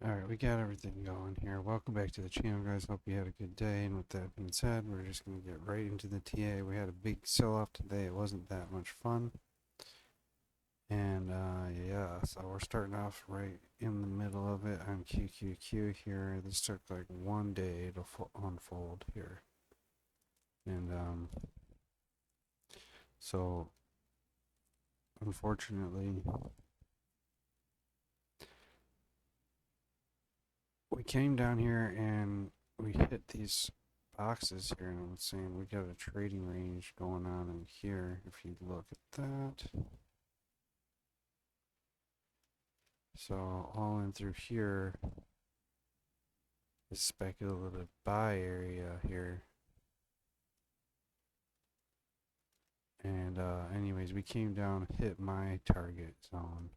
Alright, we got everything going here. Welcome back to the channel, guys. Hope you had a good day. And with that being said, we're just going to get right into the TA. We had a big sell-off today. It wasn't that much fun. And yeah, so we're starting off right in the middle of it on QQQ here. This took like one day to unfold here. And so unfortunately, we came down here and we hit these boxes here, and I'm saying we got a trading range going on in here. If you look at that, so all in through here is speculative buy area here. And anyways, we came down, hit my target zone.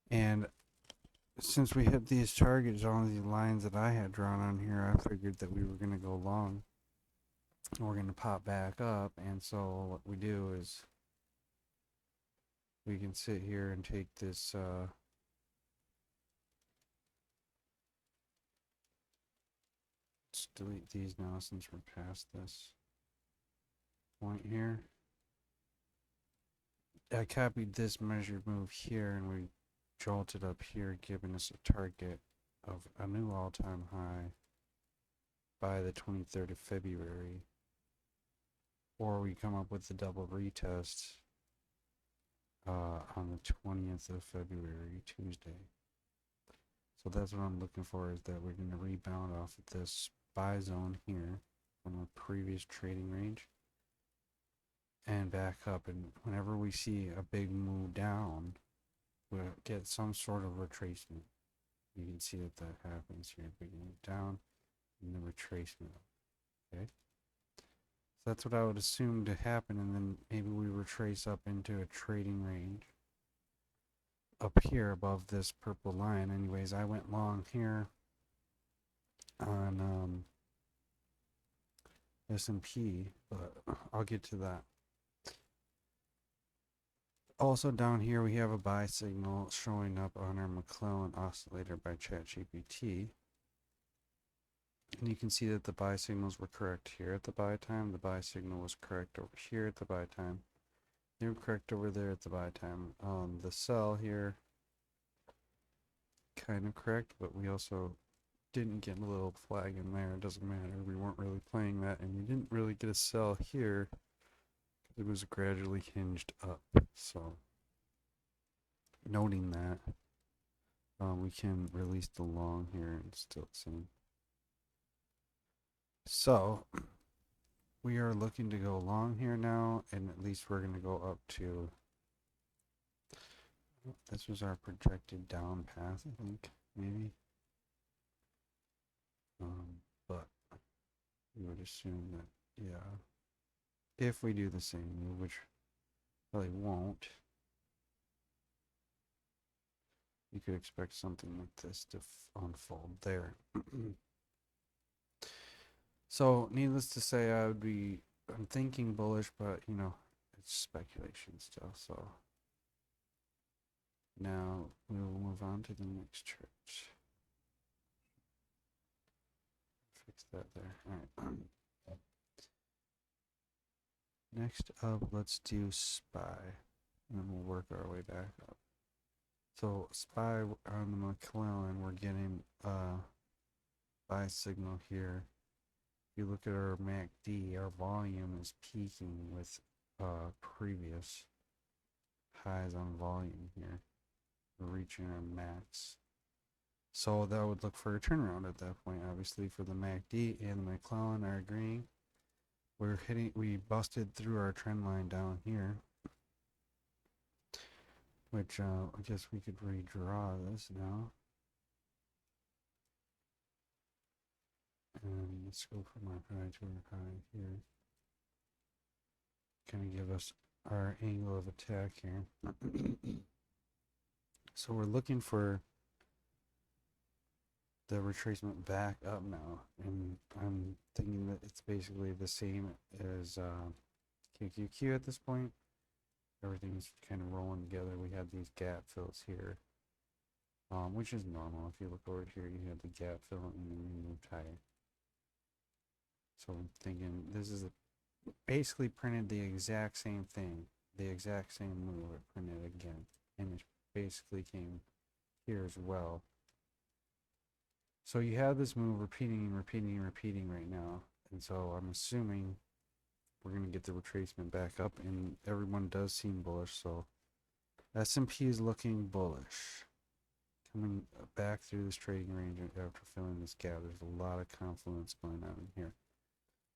And since we hit these target zones, these lines that I had drawn on here, I figured that we were going to go long. We're going to pop back up. And so what we do is we can sit here and take this let's delete these now since we're past this point here. I copied this measured move here and we jolted up here, giving us a target of a new all-time high by the 23rd of February, or we come up with the double retest on the 20th of February, Tuesday. So that's what I'm looking for, is that we're going to rebound off of this buy zone here from a previous trading range and back up. And whenever we see a big move down, we'll get some sort of retracement. You can see that that happens here. Big move down and the retracement. Okay. So that's what I would assume to happen, and then maybe we retrace up into a trading range up here above this purple line. Anyways, I went long here on S&P, but I'll get to that. Also down here we have a buy signal showing up on our McClellan oscillator by ChatGPT. And you can see that the buy signals were correct here at the buy time. The buy signal was correct over here at the buy time. They were correct over there at the buy time. The sell here, kind of correct, but we also didn't get a little flag in there. It doesn't matter. We weren't really playing that, and we didn't really get a sell here. It was gradually hinged up. So, noting that, we can release the long here and still see. So, we are looking to go long here now, and at least we're going to go up to, this was our projected down path, I think, maybe. But we would assume that, yeah, if we do the same move, which probably won't, you could expect something like this to unfold there. So, needless to say, I'm thinking bullish, but, you know, it's speculation still. So, now we will move on to the next chart. Fix that there. All right. Next up, let's do SPY, and then we'll work our way back up. So, SPY on the McClellan, we're getting a buy signal here. If you look at our MACD, our volume is peaking with previous highs on volume here. We're reaching our max. So that would look for a turnaround at that point. Obviously, for the MACD and the McClellan are agreeing. We busted through our trend line down here, which I guess we could redraw this now. And let's go from our high to our high here. Kind of give us our angle of attack here. So we're looking for the retracement back up now, and I'm thinking that it's basically the same as QQQ at this point. everything's kind of rolling together. We had these gap fills here, which is normal. If you look over here, you have the gap fill and then you moved higher. So I'm thinking this is basically printed the exact same thing, the exact same move. It printed again, and it basically came here as well. So you have this move repeating and repeating and repeating right now, and so I'm assuming we're going to get the retracement back up, and everyone does seem bullish. So S&P is looking bullish, coming back through this trading range after filling this gap. There's a lot of confluence going on in here.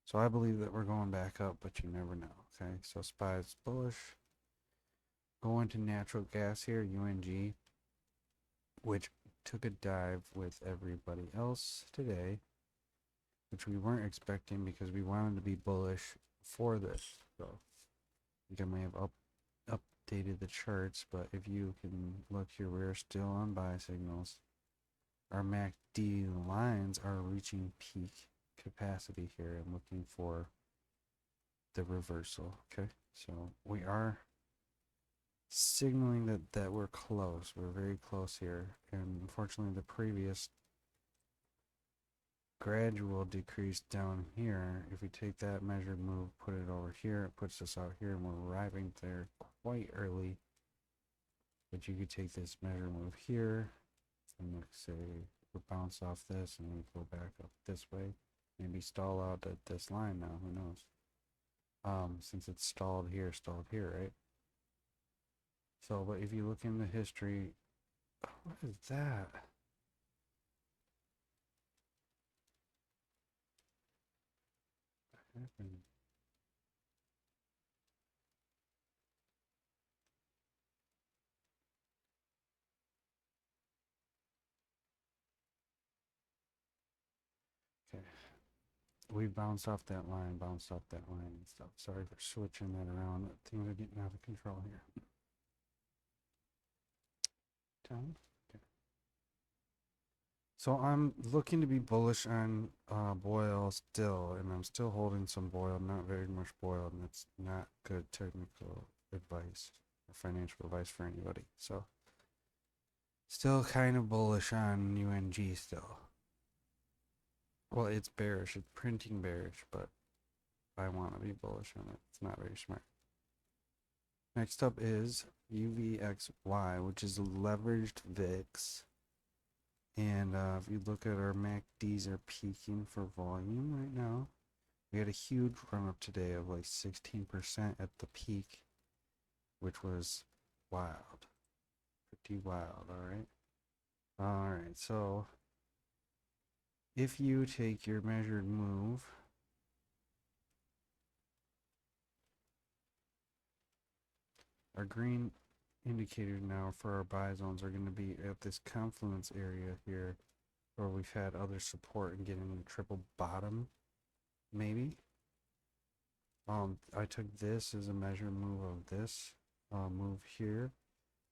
So I believe that we're going back up, but you never know. Okay, so SPY is bullish. Going to natural gas here, UNG, which took a dive with everybody else today, which we weren't expecting because we wanted to be bullish for this. So I think I may have updated the charts, but if you can look here, we're still on buy signals. Our MACD lines are reaching peak capacity here and looking for the reversal. Okay, so we are signaling that we're close. We're very close here, and unfortunately the previous gradual decrease down here, if we take that measured move, put it over here, it puts us out here, and we're arriving there quite early. But you could take this measured move here and let's say we bounce off this and we go back up this way, maybe stall out at this line now, who knows. Since it's stalled here, right? So, but if you look in the history, what is that? What happened? Okay, we bounced off that line, and stuff. Sorry for switching that around. Things are getting out of control here. Down. Okay. So I'm looking to be bullish on Boyle still, and I'm still holding some Boyle, not very much Boyle, and that's not good technical advice or financial advice for anybody. So still kind of bullish on UNG still. Well, it's bearish, it's printing bearish, but I want to be bullish on it. It's not very smart. Next up is UVXY, which is a leveraged VIX. And if you look at our MACDs are peaking for volume right now. We had a huge run up today of like 16% at the peak, which was wild. Pretty wild, alright? Alright, so if you take your measured move, our green indicators now for our buy zones are going to be at this confluence area here where we've had other support and getting the triple bottom, maybe. I took this as a measured move of this move here.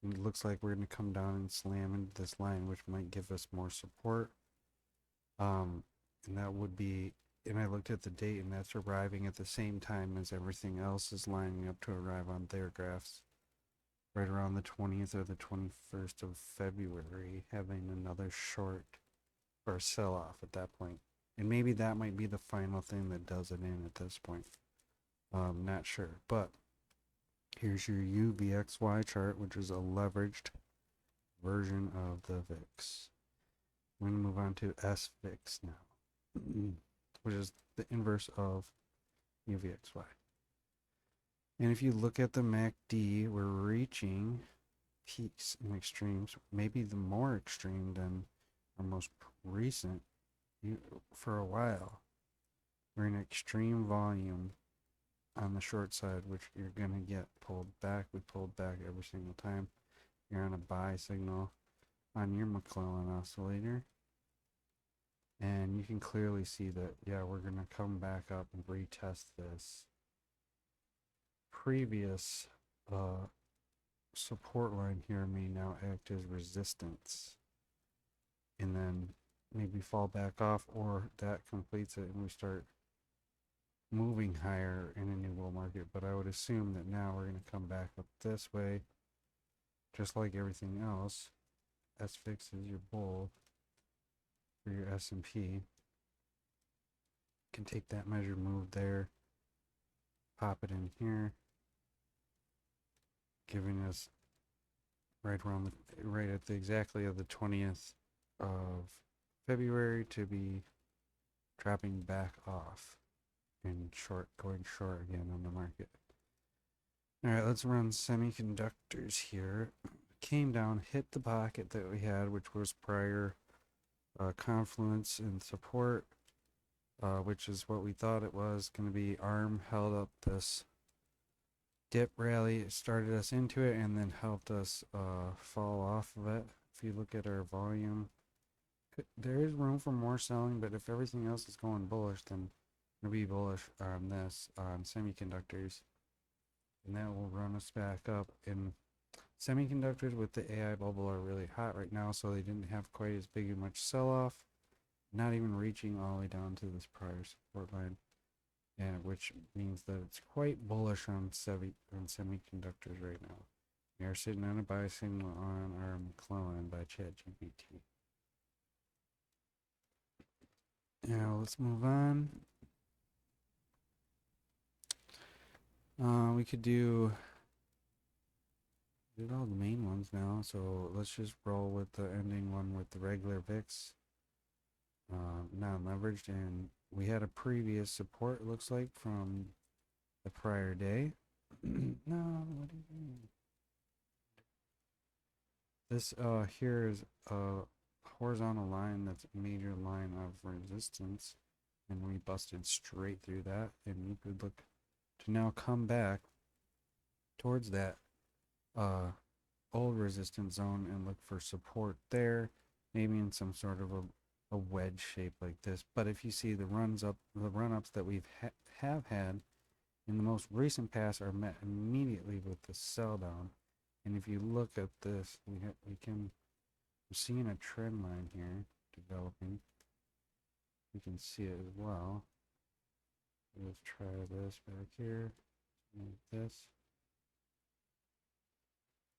And it looks like we're going to come down and slam into this line, which might give us more support. And that would be, and I looked at the date, and that's arriving at the same time as everything else is lining up to arrive on their graphs. Right around the 20th or the 21st of February, having another short or sell-off at that point. And maybe that might be the final thing that does it in at this point. Not sure, but here's your UVXY chart, which is a leveraged version of the VIX. We're going to move on to SVIX now, which is the inverse of UVXY. And if you look at the MACD, we're reaching peaks and extremes, maybe the more extreme than our most recent for a while. We're in extreme volume on the short side, which you're going to get pulled back. We pulled back every single time. You're on a buy signal on your McClellan oscillator. And you can clearly see that, yeah, we're going to come back up and retest this previous support line here may now act as resistance and then maybe fall back off, or that completes it and we start moving higher in a new bull market, but I would assume that now we're going to come back up this way, just like everything else. SVIX is your bull for your S&P. Can take that measured move there, pop it in here, giving us right around right at the exactly of the 20th of February to be dropping back off and going short again on the market. All right, let's run semiconductors here. Came down, hit the pocket that we had, which was prior confluence and support, which is what we thought it was going to be. ARM held up this dip rally, it started us into it, and then helped us fall off of it. If you look at our volume, there is room for more selling, but if everything else is going bullish, then we'll be bullish on this, on semiconductors, and that will run us back up. And semiconductors with the AI bubble are really hot right now, so they didn't have quite as big and much sell-off, not even reaching all the way down to this prior support line, and which means that it's quite bullish on semiconductors right now. We are sitting on a buy signal on our McClellan by ChatGPT. Now let's move on. We could do did all the main ones now, so let's just roll with the ending one with the regular VIX, non-leveraged, and we had a previous support, it looks like, from the prior day. No, what do you mean? This here is a horizontal line that's a major line of resistance, and we busted straight through that, and you could look to now come back towards that old resistance zone and look for support there, maybe in some sort of a wedge shape like this. But if you see the run-ups that we've have had in the most recent past are met immediately with the sell down. And if you look at this, we're seeing a trend line here developing. You can see it as well. Let's try this back here, like this.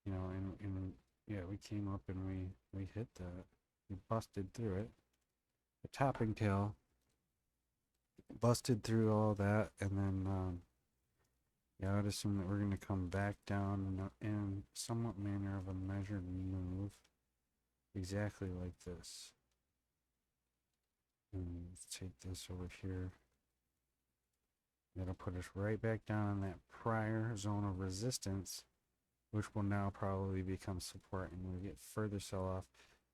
You know, and yeah, we came up and we hit that. We busted through it. The topping tail busted through all that, and then yeah, I would assume that we're going to come back down in somewhat manner of a measured move, exactly like this. And let's take this over here. That'll put us right back down in that prior zone of resistance, which will now probably become support, and we'll get further sell-off,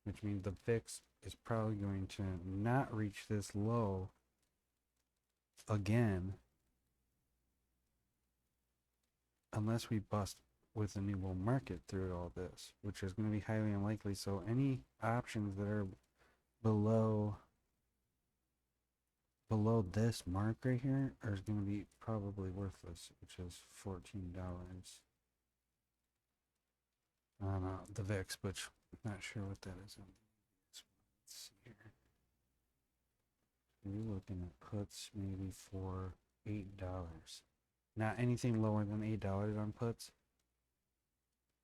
which means the VIX is probably going to not reach this low again unless we bust with a new bull market through all this, which is going to be highly unlikely. So any options that are below this mark right here are going to be probably worthless, which is $14 on the VIX, which I'm not sure what that is. Let's see here. We're looking at puts maybe for $8. Not anything lower than $8 on puts.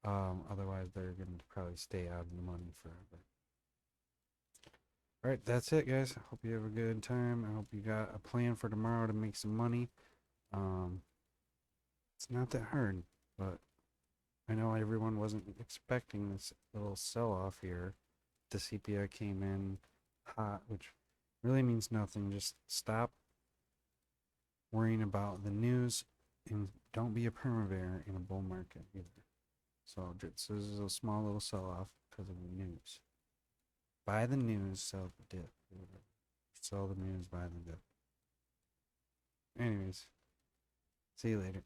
Otherwise, they're going to probably stay out of the money forever. All right, that's it, guys. I hope you have a good time. I hope you got a plan for tomorrow to make some money. It's not that hard, but I know everyone wasn't expecting this little sell-off here. The CPI came in hot, which really means nothing. Just stop worrying about the news and don't be a perma-bear in a bull market either. So this is a small little sell-off because of the news. Buy the news, sell the dip. Sell the news, buy the dip. Anyways, see you later.